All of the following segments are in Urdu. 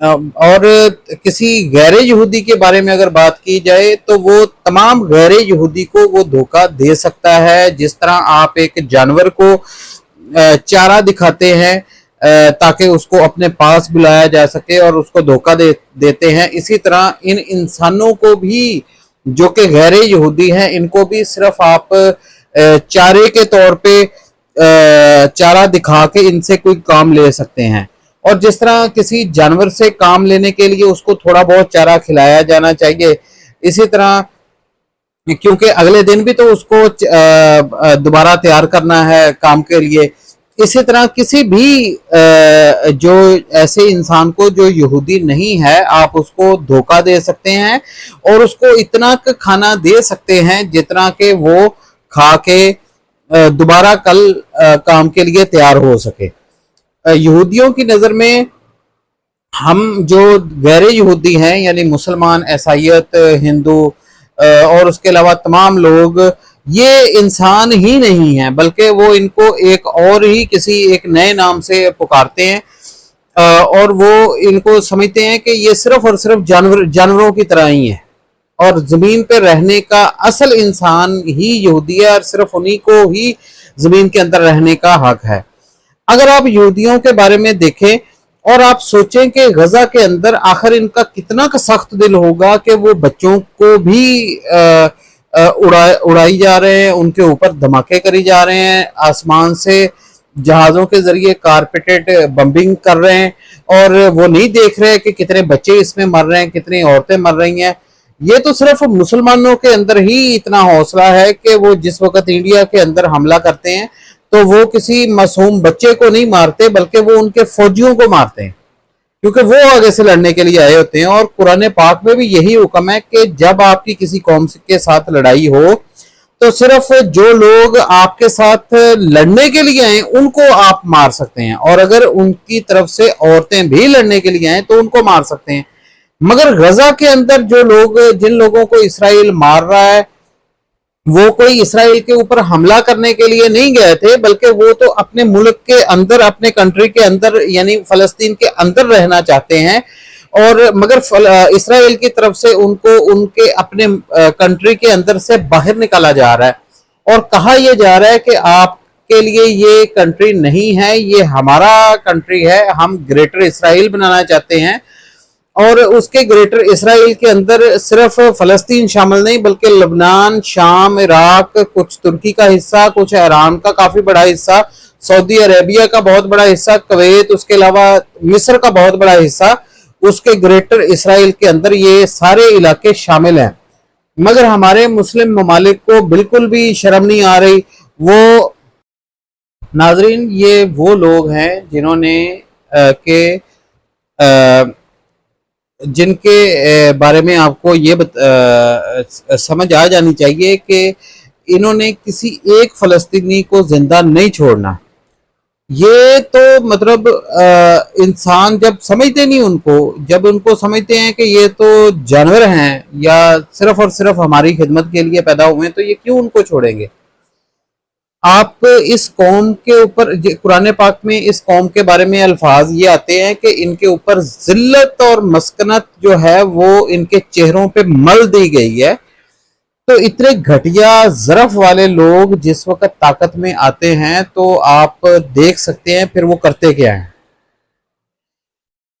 اور کسی غیر یہودی کے بارے میں اگر بات کی جائے تو وہ تمام غیر یہودی کو وہ دھوکہ دے سکتا ہے. جس طرح آپ ایک جانور کو چارہ دکھاتے ہیں تاکہ اس کو اپنے پاس بلایا جا سکے اور اس کو دھوکہ دیتے ہیں, اسی طرح ان انسانوں کو بھی جو کہ غیر یہودی ہیں ان کو بھی صرف آپ چارے کے طور پہ چارہ دکھا کے ان سے کوئی کام لے سکتے ہیں. اور جس طرح کسی جانور سے کام لینے کے لیے اس کو تھوڑا بہت چارہ کھلایا جانا چاہیے, اسی طرح کیونکہ اگلے دن بھی تو اس کو دوبارہ تیار کرنا ہے کام کے لیے, اسی طرح کسی بھی جو ایسے انسان کو جو یہودی نہیں ہے آپ اس کو دھوکہ دے سکتے ہیں اور اس کو اتنا کھانا دے سکتے ہیں جتنا کہ وہ کھا کے دوبارہ کل کام کے لیے تیار ہو سکے. یہودیوں کی نظر میں ہم جو غیر یہودی ہیں یعنی مسلمان, عیسائیت, ہندو اور اس کے علاوہ تمام لوگ یہ انسان ہی نہیں ہیں بلکہ وہ ان کو ایک اور ہی کسی ایک نئے نام سے پکارتے ہیں اور وہ ان کو سمجھتے ہیں کہ یہ صرف اور صرف جانوروں کی طرح ہی ہے اور زمین پہ رہنے کا اصل انسان ہی یہودی ہے اور صرف انہی کو ہی زمین کے اندر رہنے کا حق ہے. اگر آپ یہودیوں کے بارے میں دیکھیں اور آپ سوچیں کہ غزہ کے اندر آخر ان کا کتنا سخت دل ہوگا کہ وہ بچوں کو بھی اڑائی جا رہے ہیں, ان کے اوپر دھماکے کری جا رہے ہیں, آسمان سے جہازوں کے ذریعے کارپیٹڈ بمبنگ کر رہے ہیں اور وہ نہیں دیکھ رہے کہ کتنے بچے اس میں مر رہے ہیں, کتنی عورتیں مر رہی ہیں. یہ تو صرف مسلمانوں کے اندر ہی اتنا حوصلہ ہے کہ وہ جس وقت انڈیا کے اندر حملہ کرتے ہیں تو وہ کسی معصوم بچے کو نہیں مارتے بلکہ وہ ان کے فوجیوں کو مارتے ہیں کیونکہ وہ آگے سے لڑنے کے لیے آئے ہوتے ہیں. اور قرآن پاک میں بھی یہی حکم ہے کہ جب آپ کی کسی قوم کے ساتھ لڑائی ہو تو صرف جو لوگ آپ کے ساتھ لڑنے کے لیے آئیں ان کو آپ مار سکتے ہیں اور اگر ان کی طرف سے عورتیں بھی لڑنے کے لیے آئیں تو ان کو مار سکتے ہیں. مگر غزہ کے اندر جو لوگ جن لوگوں کو اسرائیل مار رہا ہے وہ کوئی اسرائیل کے اوپر حملہ کرنے کے لیے نہیں گئے تھے بلکہ وہ تو اپنے ملک کے اندر, اپنے کنٹری کے اندر یعنی فلسطین کے اندر رہنا چاہتے ہیں اور مگر اسرائیل کی طرف سے ان کو ان کے اپنے کنٹری کے اندر سے باہر نکالا جا رہا ہے اور کہا یہ جا رہا ہے کہ آپ کے لیے یہ کنٹری نہیں ہے, یہ ہمارا کنٹری ہے, ہم گریٹر اسرائیل بنانا چاہتے ہیں. اور اس کے گریٹر اسرائیل کے اندر صرف فلسطین شامل نہیں بلکہ لبنان, شام, عراق, کچھ ترکی کا حصہ, کچھ ایران کا کافی بڑا حصہ, سعودی عربیہ کا بہت بڑا حصہ, کویت, اس کے علاوہ مصر کا بہت بڑا حصہ اس کے گریٹر اسرائیل کے اندر یہ سارے علاقے شامل ہیں. مگر ہمارے مسلم ممالک کو بالکل بھی شرم نہیں آ رہی. وہ ناظرین یہ وہ لوگ ہیں جنہوں نے جن کے بارے میں آپ کو یہ سمجھ آ جانی چاہیے کہ انہوں نے کسی ایک فلسطینی کو زندہ نہیں چھوڑنا. یہ تو مطلب انسان جب سمجھتے نہیں ان کو, جب ان کو سمجھتے ہیں کہ یہ تو جانور ہیں یا صرف اور صرف ہماری خدمت کے لیے پیدا ہوئے ہیں تو یہ کیوں ان کو چھوڑیں گے. آپ اس قوم کے اوپر قرآن پاک میں اس قوم کے بارے میں الفاظ یہ آتے ہیں کہ ان کے اوپر ذلت اور مسکنت جو ہے وہ ان کے چہروں پہ مل دی گئی ہے. تو اتنے گھٹیا ظرف والے لوگ جس وقت طاقت میں آتے ہیں تو آپ دیکھ سکتے ہیں پھر وہ کرتے کیا ہیں.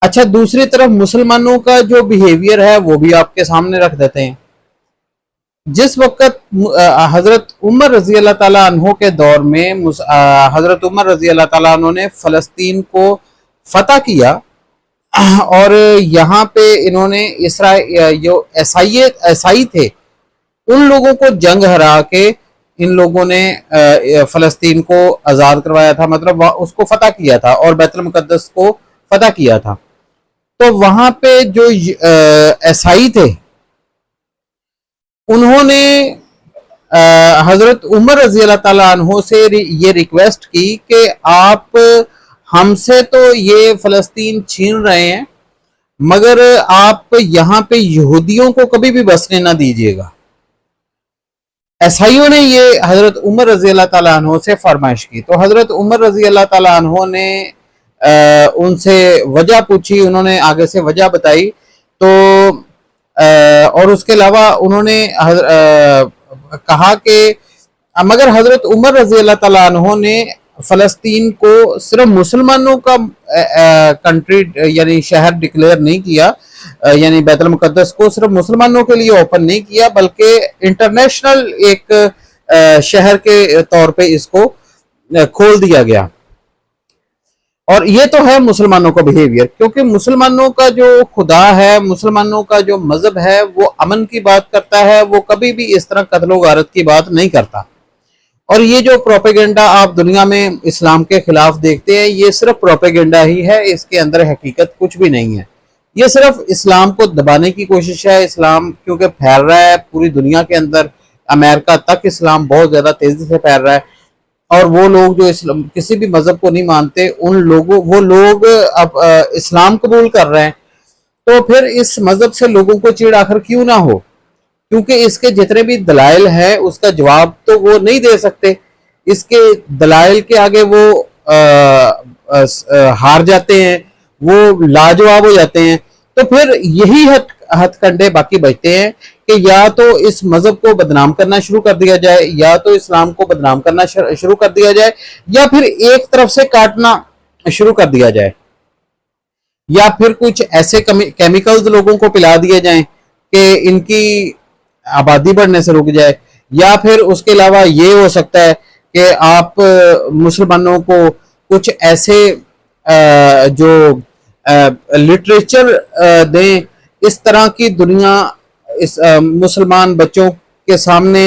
اچھا, دوسری طرف مسلمانوں کا جو بیہیویئر ہے وہ بھی آپ کے سامنے رکھ دیتے ہیں. جس وقت حضرت عمر رضی اللہ تعالیٰ عنہ کے دور میں حضرت عمر رضی اللہ تعالیٰ عنہ نے فلسطین کو فتح کیا اور یہاں پہ انہوں نے جو عیسائی تھے ان لوگوں کو جنگ ہرا کے ان لوگوں نے فلسطین کو آزاد کروایا تھا, مطلب اس کو فتح کیا تھا اور بیت المقدس کو فتح کیا تھا. تو وہاں پہ جو عیسائی تھے انہوں نے حضرت عمر رضی اللہ تعالیٰ عنہ سے یہ ریکویسٹ کی کہ آپ ہم سے تو یہ فلسطین چھین رہے ہیں مگر آپ یہاں پہ یہودیوں کو کبھی بھی بسنے نہ دیجیے گا. عیسائیوں نے یہ حضرت عمر رضی اللہ تعالیٰ عنہ سے فرمائش کی تو حضرت عمر رضی اللہ تعالیٰ عنہ نے ان سے وجہ پوچھی، انہوں نے آگے سے وجہ بتائی، تو اور اس کے علاوہ انہوں نے کہا کہ مگر حضرت عمر رضی اللہ تعالیٰ عنہ نے فلسطین کو صرف مسلمانوں کا کنٹری یعنی شہر ڈکلیئر نہیں کیا، یعنی بیت المقدس کو صرف مسلمانوں کے لیے اوپن نہیں کیا، بلکہ انٹرنیشنل ایک شہر کے طور پہ اس کو کھول دیا گیا۔ اور یہ تو ہے مسلمانوں کا بیہیویئر، کیونکہ مسلمانوں کا جو خدا ہے، مسلمانوں کا جو مذہب ہے، وہ امن کی بات کرتا ہے، وہ کبھی بھی اس طرح قتل و غارت کی بات نہیں کرتا۔ اور یہ جو پروپیگنڈا آپ دنیا میں اسلام کے خلاف دیکھتے ہیں، یہ صرف پروپیگنڈا ہی ہے، اس کے اندر حقیقت کچھ بھی نہیں ہے۔ یہ صرف اسلام کو دبانے کی کوشش ہے۔ اسلام کیونکہ پھیل رہا ہے پوری دنیا کے اندر، امریکہ تک اسلام بہت زیادہ تیزی سے پھیل رہا ہے، اور وہ لوگ جو کسی بھی مذہب کو نہیں مانتے، وہ لوگ اب اسلام قبول کر رہے ہیں، تو پھر اس مذہب سے لوگوں کو چڑ آخر کیوں نہ ہو؟ کیونکہ اس کے جتنے بھی دلائل ہیں اس کا جواب تو وہ نہیں دے سکتے، اس کے دلائل کے آگے وہ ہار جاتے ہیں، وہ لاجواب ہو جاتے ہیں۔ تو پھر یہی ہتھ کنڈے باقی بچتے ہیں کہ یا تو اس مذہب کو بدنام کرنا شروع کر دیا جائے، یا تو اسلام کو بدنام کرنا شروع کر دیا جائے، یا پھر ایک طرف سے کاٹنا شروع کر دیا جائے، یا پھر کچھ ایسے کیمیکلز لوگوں کو پلا دیے جائیں کہ ان کی آبادی بڑھنے سے رک جائے، یا پھر اس کے علاوہ یہ ہو سکتا ہے کہ آپ مسلمانوں کو کچھ ایسے جو لٹریچر دیں، اس طرح کی دنیا اس مسلمان بچوں کے سامنے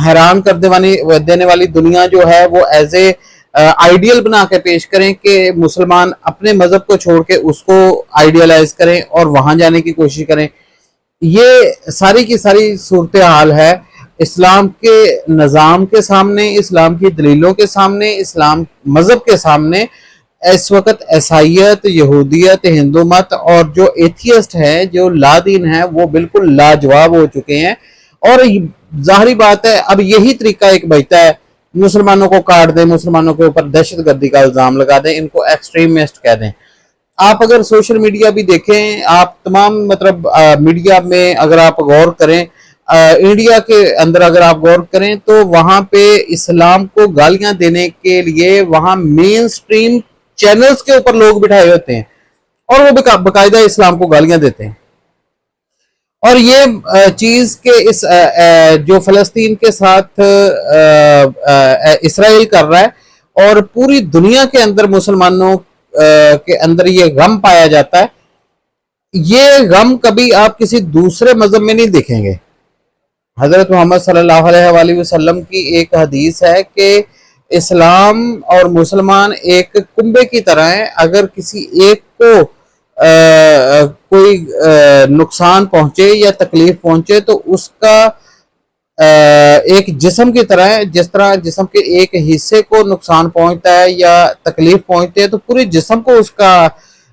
حیران کر دینے والی دنیا جو ہے وہ ایز اے آئیڈیل بنا کے پیش کریں کہ مسلمان اپنے مذہب کو چھوڑ کے اس کو آئیڈیلائز کریں اور وہاں جانے کی کوشش کریں۔ یہ ساری کی ساری صورتحال ہے اسلام کے نظام کے سامنے، اسلام کی دلیلوں کے سامنے، اسلام مذہب کے سامنے اس وقت عیسائیت، یہودیت، ہندو مت اور جو ایتھیسٹ ہیں، جو لا دین ہیں، وہ بالکل لاجواب ہو چکے ہیں۔ اور ظاہری بات ہے اب یہی طریقہ ایک بچتا ہے، مسلمانوں کو کاٹ دیں، مسلمانوں کے اوپر دہشت گردی کا الزام لگا دیں، ان کو ایکسٹریمسٹ کہہ دیں۔ آپ اگر سوشل میڈیا بھی دیکھیں، آپ تمام مطلب میڈیا میں اگر آپ غور کریں، انڈیا کے اندر اگر آپ غور کریں تو وہاں پہ اسلام کو گالیاں دینے کے لیے وہاں مین سٹریم چینلز کے اوپر لوگ بٹھائے ہوتے ہیں اور وہ باقاعدہ اسلام کو گالیاں دیتے ہیں۔ اور یہ چیز کہ اس جو فلسطین کے ساتھ اسرائیل کر رہا ہے اور پوری دنیا کے اندر مسلمانوں کے اندر یہ غم پایا جاتا ہے، یہ غم کبھی آپ کسی دوسرے مذہب میں نہیں دیکھیں گے۔ حضرت محمد صلی اللہ علیہ وآلہ وسلم کی ایک حدیث ہے کہ اسلام اور مسلمان ایک کنبے کی طرح ہیں، اگر کسی ایک کو کوئی نقصان پہنچے یا تکلیف پہنچے تو اس کا ایک جسم کی طرح ہے، جس طرح جسم کے ایک حصے کو نقصان پہنچتا ہے یا تکلیف پہنچتی ہے تو پورے جسم کو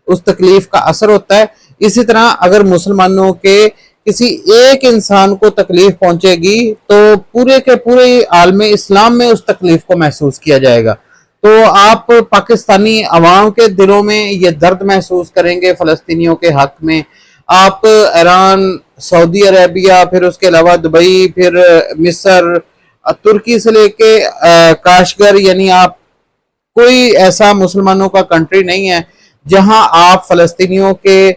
اس تکلیف کا اثر ہوتا ہے۔ اسی طرح اگر مسلمانوں کے کسی ایک انسان کو تکلیف پہنچے گی تو پورے کے پورے عالم اسلام میں اس تکلیف کو محسوس کیا جائے گا۔ تو آپ پاکستانی عوام کے دلوں میں یہ درد محسوس کریں گے فلسطینیوں کے حق میں۔ آپ ایران، سعودی عربیہ، پھر اس کے علاوہ دبئی، پھر مصر، ترکی سے لے کے کاشگر، یعنی آپ کوئی ایسا مسلمانوں کا کنٹری نہیں ہے جہاں آپ فلسطینیوں کے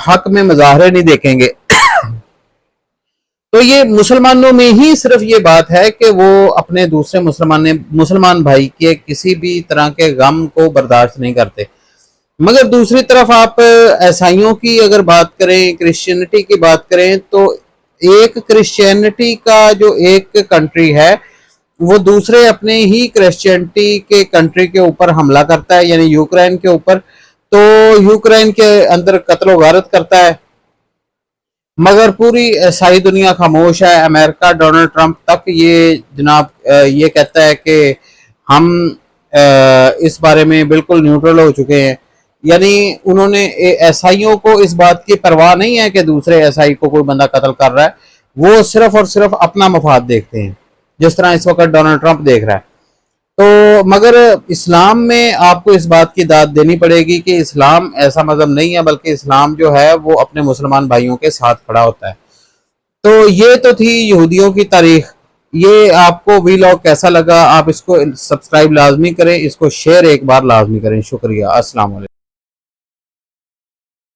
حق میں مظاہرے نہیں دیکھیں گے۔ تو یہ مسلمانوں میں ہی صرف یہ بات ہے کہ وہ اپنے دوسرے مسلمان بھائی کے کسی بھی طرح کے غم کو برداشت نہیں کرتے۔ مگر دوسری طرف آپ عیسائیوں کی اگر بات کریں، کرسچینٹی کی بات کریں، تو ایک کرسچینٹی کا جو ایک کنٹری ہے وہ دوسرے اپنے ہی کرسچینٹی کے کنٹری کے اوپر حملہ کرتا ہے، یعنی یوکرین کے اوپر، تو یوکرین کے اندر قتل و غارت کرتا ہے، مگر پوری عیسائی دنیا خاموش ہے۔ امریکہ ڈونلڈ ٹرمپ تک یہ جناب یہ کہتا ہے کہ ہم اس بارے میں بالکل نیوٹرل ہو چکے ہیں، یعنی انہوں نے عیسائیوں کو اس بات کی پرواہ نہیں ہے کہ دوسرے عیسائی کو کوئی بندہ قتل کر رہا ہے، وہ صرف اور صرف اپنا مفاد دیکھتے ہیں، جس طرح اس وقت ڈونلڈ ٹرمپ دیکھ رہا ہے۔ تو مگر اسلام میں آپ کو اس بات کی داد دینی پڑے گی کہ اسلام ایسا مذہب نہیں ہے، بلکہ اسلام جو ہے وہ اپنے مسلمان بھائیوں کے ساتھ کھڑا ہوتا ہے۔ تو یہ تو تھی یہودیوں کی تاریخ۔ یہ آپ کو ویلاگ کیسا لگا؟ آپ اس کو سبسکرائب لازمی کریں، اس کو شیئر ایک بار لازمی کریں۔ شکریہ، السلام علیکم۔